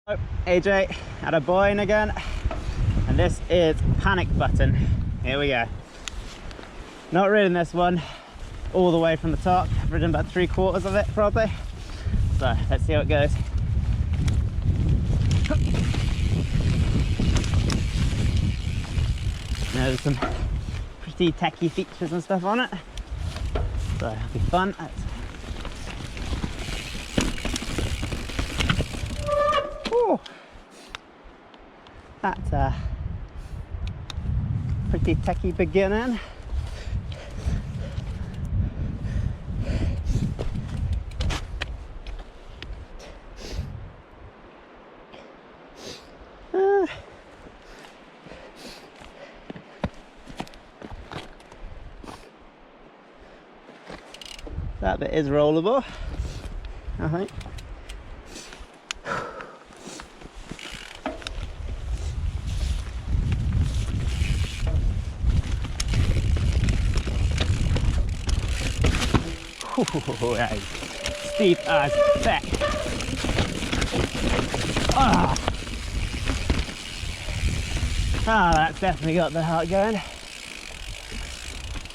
AJ at Aboyne again, and this is panic button. Here we go. Not ridden this one all the way from the top. I've ridden about 3/4 of it probably. So let's see how it goes. Now, there's some pretty techy features and stuff on it, so it'll be fun. Ooh, that's a pretty techy beginning. That bit is rollable, I think. Ooh, that is steep as heck. Ah, that's definitely got the heart going. I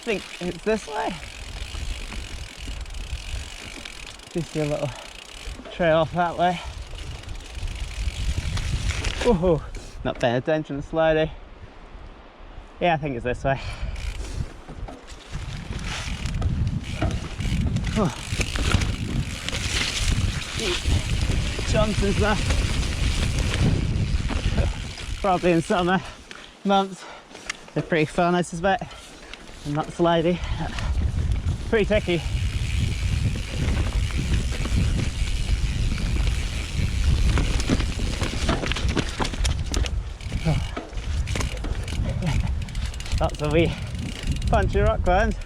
think it's this way. Just a little trail off that way. Ooh, not paying attention to sliding. Yeah, I think it's this way. Oh. Jumps and stuff. Probably in summer months. They're pretty fun, I suspect. And not slidey. Pretty tricky. Lots of wee punchy rock climbs.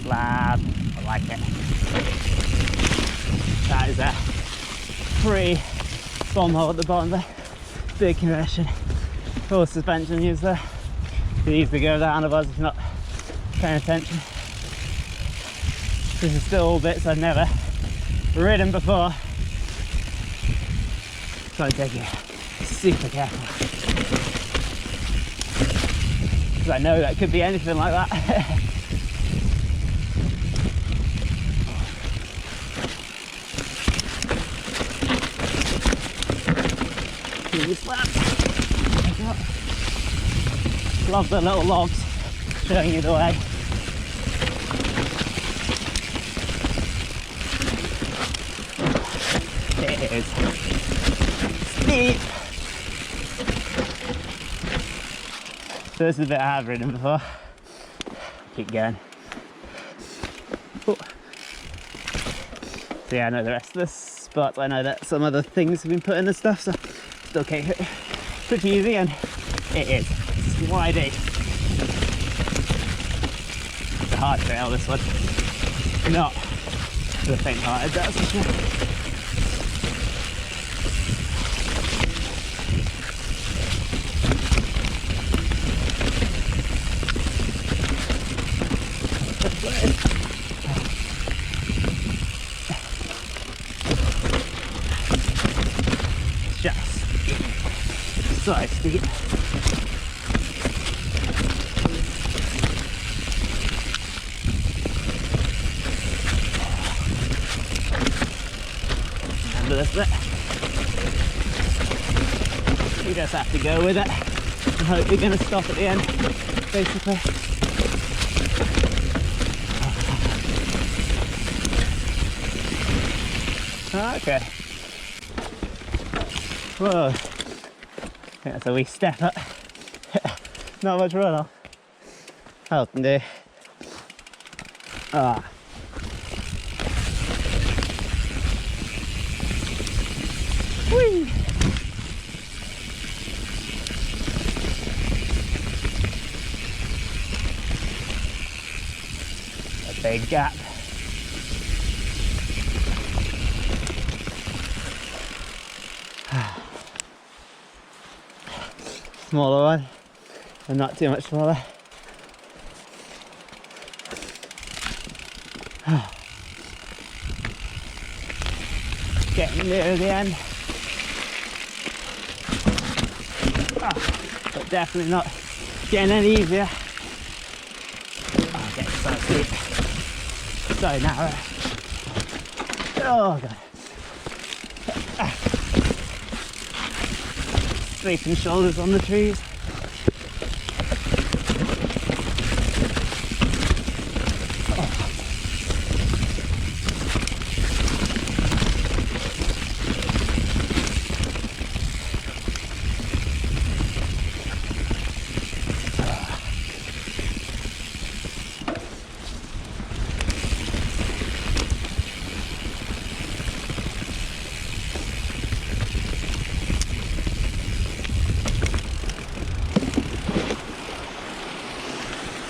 Slab, I like it. That is a free bomb hole at the bottom there. Big conversion. Full suspension used there. You easily go down of us if you're not paying attention. This is still all bits I've never ridden before. So I take it super careful. Because I know that could be anything like that. Love the little logs showing you the way. It is steep. So this is a bit I have ridden before. Keep going. Ooh. So yeah, I know the rest of this spot. I know that some other things have been put in and stuff, so still okay. Pretty easy, and it is slidey. It's a hard trail, this one. Not for the faint-hearted, that's for sure. Just so steep. Remember this bit? You just have to go with it and hope you're going to stop at the end, basically. Okay. Whoa. I think that's a wee step up. Not much run off. That'll do. Ah. Whee! A big gap. Smaller one, and not too much smaller. getting near the end. But definitely not getting any easier. Oh, getting so steep. So narrow. Oh god. Scraping shoulders on the trees.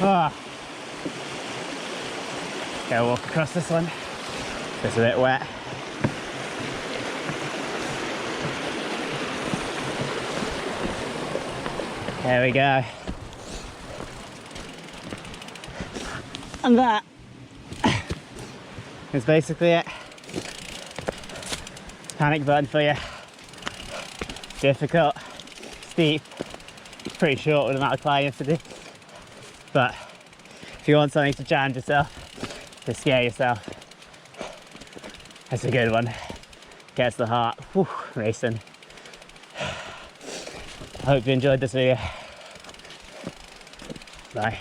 Ah. Gotta walk across this one. It's a bit wet. There we go. And that is basically it. Panic button for you. Difficult, steep, pretty short with the amount of climbing to do. But if you want something to challenge yourself, to scare yourself, that's a good one. Gets the heart racing. I hope you enjoyed this video. Bye.